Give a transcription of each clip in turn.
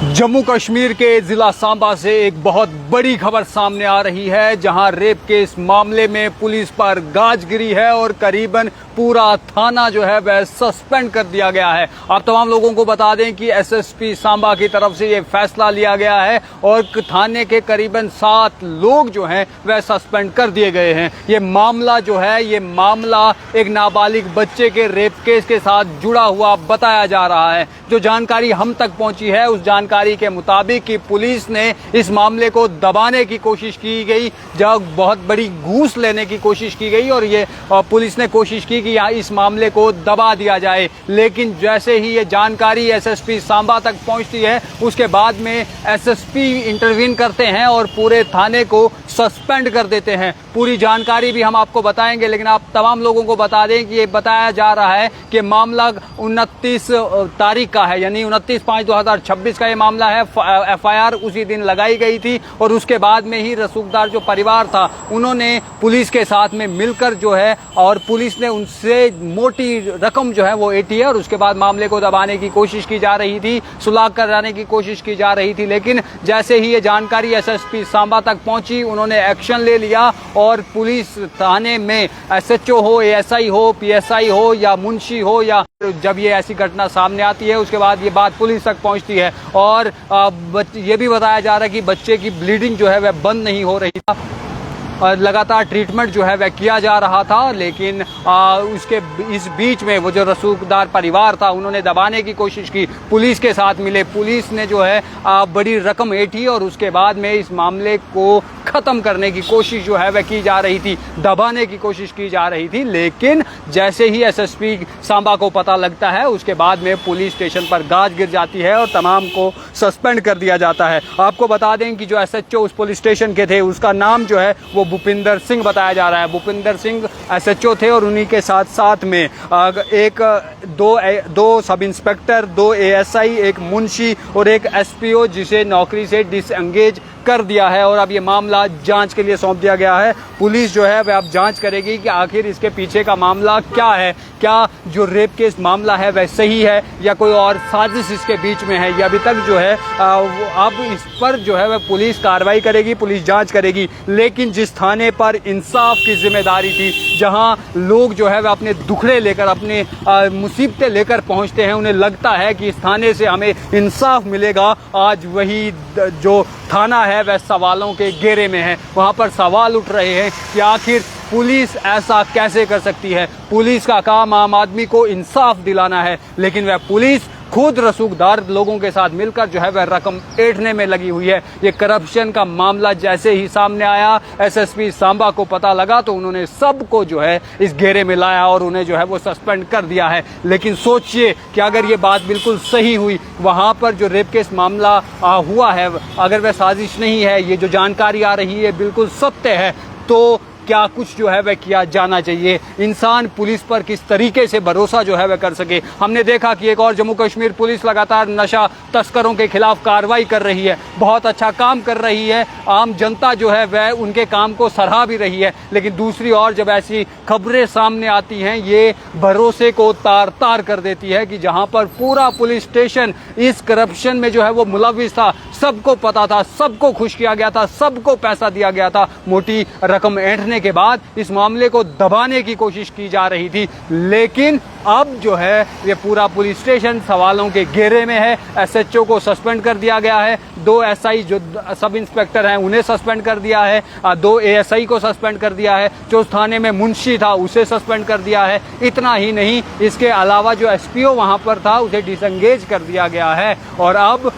जम्मू कश्मीर के जिला सांबा से एक बहुत बड़ी खबर सामने आ रही है, जहां रेप के इस मामले में पुलिस पर गाज गिरी है और करीबन पूरा थाना जो है वह सस्पेंड कर दिया गया है। आप तमाम लोगों को बता दें कि एसएसपी सांबा की तरफ से ये फैसला लिया गया है और थाने के करीबन 7 लोग जो हैं वह सस्पेंड कर दिए गए हैं। ये मामला जो है, ये मामला एक नाबालिग बच्चे के रेप केस के साथ जुड़ा हुआ बताया जा रहा है। जो जानकारी हम तक पहुंची है, उस जानकारी के मुताबिक कि पुलिस ने इस मामले को दबाने की कोशिश की गई, जब बहुत बड़ी घूस लेने की कोशिश की गई और ये पुलिस ने कोशिश की कि यहाँ इस मामले को दबा दिया जाए। लेकिन जैसे ही ये जानकारी एसएसपी सांबा तक पहुंचती है, उसके बाद में एसएसपी इंटरवीन करते हैं और पूरे थाने को सस्पेंड कर देते हैं। पूरी जानकारी भी हम आपको बताएंगे, लेकिन आप तमाम लोगों को बता दें कि ये बताया जा रहा है कि मामला 29 तारीख का है, यानी 29/5/2026 का ये मामला है। एफआईआर उसी दिन लगाई गई थी और उसके बाद में ही रसूखदार जो परिवार था, उन्होंने पुलिस के साथ में मिलकर जो है, और पुलिस ने उनसे मोटी रकम जो है वो एटी है और उसके बाद मामले को दबाने की कोशिश की जा रही थी, सुलह कराने की कोशिश की जा रही थी। लेकिन जैसे ही ये जानकारी एसएसपी सांबा तक पहुंची, उन्होंने एक्शन ले लिया और पुलिस थाने में एसएचओ हो, एएसआई हो, पीएसआई हो या मुंशी हो, या जब ये ऐसी घटना सामने आती है उसके बाद ये बात पुलिस तक पहुंचती है। और ये भी बताया जा रहा है कि बच्चे की ब्लीडिंग जो है वह बंद नहीं हो रही था और लगातार ट्रीटमेंट जो है वह किया जा रहा था। लेकिन उसके इस बीच में वो जो रसूखदार परिवार था, उन्होंने दबाने की कोशिश की, पुलिस के साथ मिले, पुलिस ने जो है बड़ी रकम ऐठी और उसके बाद में इस मामले को ख़त्म करने की कोशिश जो है वह की जा रही थी, दबाने की कोशिश की जा रही थी। लेकिन जैसे ही एसएसपी सांबा को पता लगता है, उसके बाद में पुलिस स्टेशन पर गाज गिर जाती है और तमाम को सस्पेंड कर दिया जाता है। आपको बता दें कि जो एसएचओ उस पुलिस स्टेशन के थे, उसका नाम जो है वो भूपिंदर सिंह बताया जा रहा है। भूपिंदर सिंह एसएचओ थे और उन्हीं के साथ साथ में दो सब इंस्पेक्टर, 2 एएसआई, एक मुंशी और एक एसपीओ, जिसे नौकरी से डिसएंगेज कर दिया है। और अब ये मामला जांच के लिए सौंप दिया गया है। पुलिस जो है वह अब जांच करेगी कि आखिर इसके पीछे का मामला क्या है, क्या जो रेप केस मामला है वह सही है या कोई और साजिश इसके बीच में है। ये अभी तक जो है अब इस पर जो है वह पुलिस कार्रवाई करेगी, पुलिस जांच करेगी। लेकिन जिस थाने पर इंसाफ की जिम्मेदारी थी, जहां लोग जो है वह अपने दुखड़े लेकर, अपने मुसीबतें लेकर पहुंचते हैं, उन्हें लगता है कि इस थाने से हमें इंसाफ मिलेगा, आज वही जो थाना है वह सवालों के घेरे में है। वहां पर सवाल उठ रहे हैं कि आखिर पुलिस ऐसा कैसे कर सकती है। पुलिस का काम आम आदमी को इंसाफ दिलाना है, लेकिन वह पुलिस खुद रसूखदार लोगों के साथ मिलकर जो है वह रकम ऐंठने में लगी हुई है। ये करप्शन का मामला जैसे ही सामने आया, एसएसपी सांबा को पता लगा तो उन्होंने सबको जो है इस घेरे में लाया और उन्हें जो है वो सस्पेंड कर दिया है। लेकिन सोचिए कि अगर ये बात बिल्कुल सही हुई, वहां पर जो रेप केस मामला हुआ है, अगर वह साजिश नहीं है, ये जो जानकारी आ रही है बिल्कुल सत्य है, तो क्या कुछ जो है वह किया जाना चाहिए। इंसान पुलिस पर किस तरीके से भरोसा जो है वह कर सके। हमने देखा कि एक और जम्मू कश्मीर पुलिस लगातार नशा तस्करों के खिलाफ कार्रवाई कर रही है, बहुत अच्छा काम कर रही है, आम जनता जो है वह उनके काम को सराह भी रही है। लेकिन दूसरी ओर जब ऐसी खबरें सामने आती हैं, ये भरोसे को तार तार कर देती है कि जहां पर पूरा पुलिस स्टेशन इस करप्शन में जो है वो मुलविस था, सबको पता था, सबको खुश किया गया था, सबको पैसा दिया गया था, मोटी रकम ऐंठने के बाद इस मामले को दबाने की कोशिश की जा रही थी। लेकिन अब जो है ये पूरा पुलिस स्टेशन सवालों के घेरे में है। एसएचओ को सस्पेंड कर दिया गया है, 2 एसआई जो सब इंस्पेक्टर हैं उन्हें सस्पेंड कर दिया है, 2 एएसआई को सस्पेंड कर दिया है, जो थाने में मुंशी था उसे सस्पेंड कर दिया है। इतना ही नहीं, इसके अलावा जो एसपीओ वहां पर था उसे डिसएंगेज कर दिया गया है और अब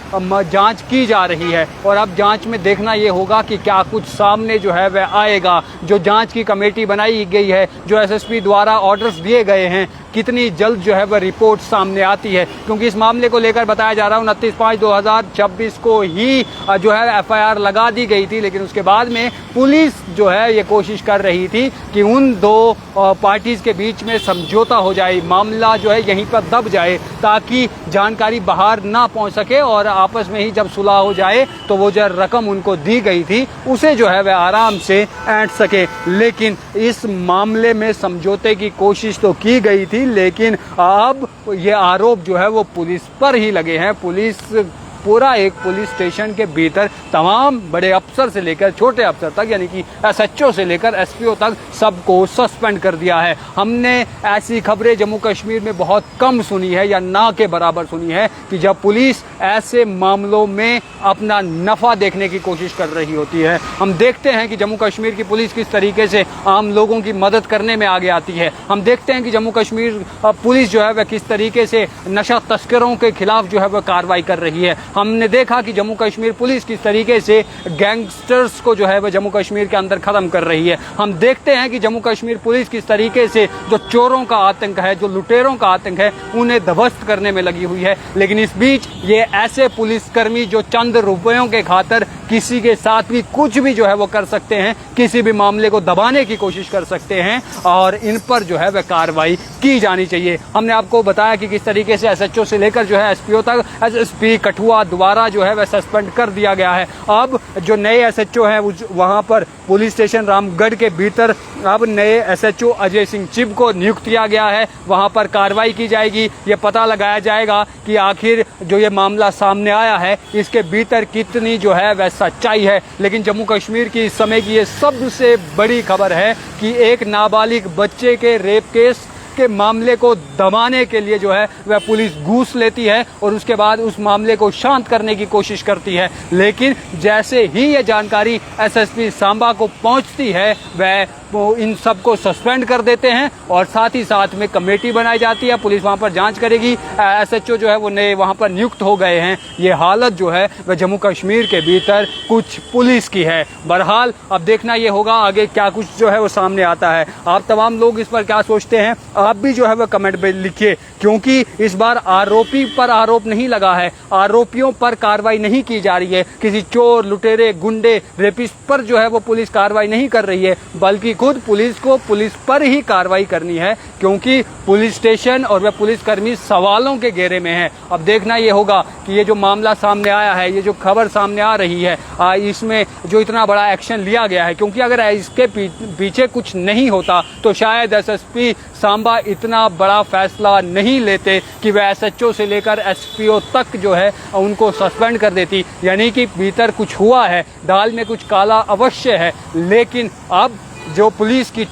जांच की जा रही है। और अब जांच में देखना ये होगा कि क्या कुछ सामने जो है वह आएगा। जो जांच की कमेटी बनाई गई है, जो एसएसपी द्वारा ऑर्डर्स दिए गए हैं, कितनी जल्द जो है वह रिपोर्ट सामने आती है। क्योंकि इस मामले को लेकर बताया जा रहा है 29/5/2026 को ही जो है एफआईआर लगा दी गई थी। लेकिन उसके बाद में पुलिस जो है ये कोशिश कर रही थी कि उन 2 पार्टीज के बीच में समझौता हो जाए, मामला जो है यहीं पर दब जाए, ताकि जानकारी बाहर ना पहुंच सके और आपस में ही जब सुलह हो जाए तो वो जो रकम उनको दी गई थी उसे जो है वह आराम से ऐंठ सके। लेकिन इस मामले में समझौते की कोशिश तो की गई थी, लेकिन अब ये आरोप जो है वो पुलिस पर ही लगे हैं। पुलिस पूरा एक पुलिस स्टेशन के भीतर तमाम बड़े अफसर से लेकर छोटे अफसर तक, यानी कि SHO से लेकर SPO तक सबको सस्पेंड कर दिया है। हमने ऐसी खबरें जम्मू कश्मीर में बहुत कम सुनी है या ना के बराबर सुनी है कि जब पुलिस ऐसे मामलों में अपना नफ़ा देखने की कोशिश कर रही होती है। हम देखते हैं कि जम्मू कश्मीर की पुलिस किस तरीके से आम लोगों की मदद करने में आगे आती है। हम देखते हैं कि जम्मू कश्मीर पुलिस जो है वह किस तरीके से नशा तस्करों के खिलाफ जो है वह कार्रवाई कर रही है। हमने देखा कि जम्मू कश्मीर पुलिस किस तरीके से गैंगस्टर्स को जो है वह जम्मू कश्मीर के अंदर ख़त्म कर रही है। हम देखते हैं कि जम्मू कश्मीर पुलिस किस तरीके से जो चोरों का आतंक है, जो लुटेरों का आतंक है, उन्हें ध्वस्त करने में लगी हुई है। लेकिन इस बीच ये ऐसे पुलिसकर्मी जो चंद रुपयों के खातिर किसी के साथ भी कुछ भी जो है वो कर सकते हैं, किसी भी मामले को दबाने की कोशिश कर सकते हैं और इन पर जो है वह कार्रवाई की जानी चाहिए। हमने आपको बताया कि किस तरीके से SHO से लेकर जो है SPO तक SSP कठुआ द्वारा जो है वह सस्पेंड कर दिया गया है। अब जो नए SHO हैं वहाँ पर पुलिस स्टेशन रामगढ़ के भीतर अब नए SHO अजय सिंह चिब को नियुक्त किया गया है। वहाँ पर कार्रवाई की जाएगी। ये पता लगाया जाएगा कि आखिर जो ये मामला सामने आया है इसके भीतर कितनी जो है वह सच्चाई है। लेकिन जम्मू कश्मीर की इस समय की ये सबसे बड़ी खबर है कि एक नाबालिग बच्चे के रेप केस के मामले को दबाने के लिए जो है वह पुलिस घूस लेती है और उसके बाद उस मामले को शांत करने की कोशिश करती है। लेकिन जैसे ही ये जानकारी SSP सांबा को पहुंचती है वह इन सबको सस्पेंड कर देते हैं और साथ ही साथ में कमेटी बनाई जाती है। पुलिस वहां पर जांच करेगी। SHO जो है वो नए वहां पर नियुक्त हो गए हैं। ये हालत जो है वह जम्मू कश्मीर के भीतर कुछ पुलिस की है। बहरहाल अब देखना ये होगा आगे क्या कुछ जो है वो सामने आता है। आप तमाम लोग इस पर क्या सोचते हैं आप भी जो है वह कमेंट में लिखिए, क्योंकि इस बार आरोपी पर आरोप नहीं लगा है, आरोपियों पर कार्रवाई नहीं की जा रही है। किसी चोर, लुटेरे, गुंडे, रेपिस्ट पर जो है वो पुलिस कार्रवाई नहीं कर रही है, बल्कि खुद पुलिस को पुलिस पर ही कार्रवाई करनी है, क्योंकि पुलिस स्टेशन और वह पुलिसकर्मी सवालों के घेरे में है। अब देखना ये होगा कि ये जो मामला सामने आया है, ये जो खबर सामने आ रही है, इसमें जो इतना बड़ा एक्शन लिया गया है, क्योंकि अगर इसके पीछे कुछ नहीं होता तो शायद SSP सांबा इतना बड़ा फैसला नहीं लेते कि वह SHO से लेकर SPO तक जो है उनको सस्पेंड कर देती। यानी कि भीतर कुछ हुआ है, दाल में कुछ काला अवश्य है। लेकिन अब जो पुलिस की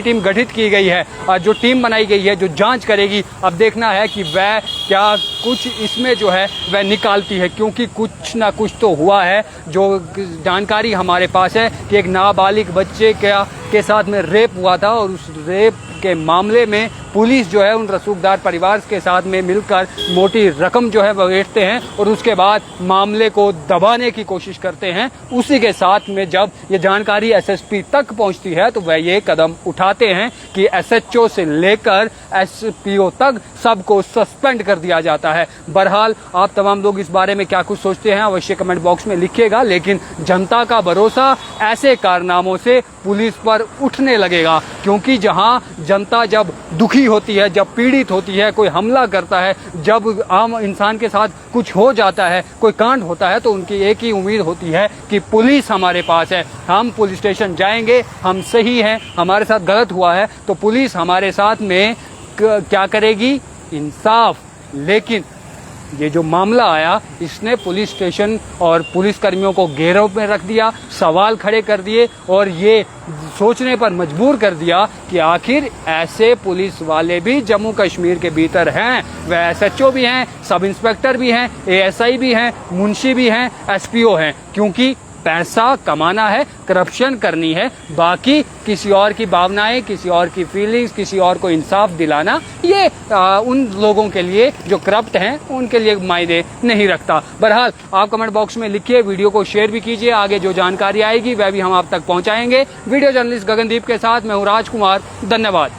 टीम गठित की गई है और जो टीम बनाई गई है जो जांच करेगी, अब देखना है कि वह क्या कुछ इसमें जो है वह निकालती है, क्योंकि कुछ ना कुछ तो हुआ है। जो जानकारी हमारे पास है कि एक नाबालिग बच्चे के साथ में रेप हुआ था और उस रेप के मामले में पुलिस जो है उन रसूखदार परिवार के साथ में मिलकर मोटी रकम जो है वहेटते हैं और उसके बाद मामले को दबाने की कोशिश करते हैं। उसी के साथ में जब ये जानकारी SSP तक पहुंचती है तो वह ये कदम उठाते हैं कि SHO से लेकर SPO तक सबको सस्पेंड कर दिया जाता है। बहरहाल आप तमाम लोग इस बारे में क्या कुछ सोचते हैं अवश्य कमेंट बॉक्स में लिखिएगा। लेकिन जनता का भरोसा ऐसे कारनामों से पुलिस पर उठने लगेगा, क्योंकि जहां जनता जब दुखी होती है, जब पीड़ित होती है, कोई हमला करता है, जब आम इंसान के साथ कुछ हो जाता है, कोई कांड होता है, तो उनकी एक ही उम्मीद होती है कि पुलिस हमारे पास है, हम पुलिस स्टेशन जाएंगे, हम सही हैं, हमारे साथ गलत हुआ है तो पुलिस हमारे साथ में क्या करेगी, इंसाफ। लेकिन ये जो मामला आया इसने पुलिस स्टेशन और पुलिसकर्मियों को घेराव में रख दिया, सवाल खड़े कर दिए और ये सोचने पर मजबूर कर दिया कि आखिर ऐसे पुलिस वाले भी जम्मू कश्मीर के भीतर हैं। वह SHO भी हैं, सब इंस्पेक्टर भी हैं, ASI भी हैं, मुंशी भी हैं, SPO हैं, क्योंकि पैसा कमाना है, करप्शन करनी है। बाकी किसी और की भावनाएं, किसी और की फीलिंग्स, किसी और को इंसाफ दिलाना, ये उन लोगों के लिए जो करप्ट हैं उनके लिए मायने नहीं रखता। बहरहाल आप कमेंट बॉक्स में लिखिए, वीडियो को शेयर भी कीजिए। आगे जो जानकारी आएगी वह भी हम आप तक पहुंचाएंगे। वीडियो जर्नलिस्ट गगनदीप के साथ मैं हूं राजकुमार। धन्यवाद।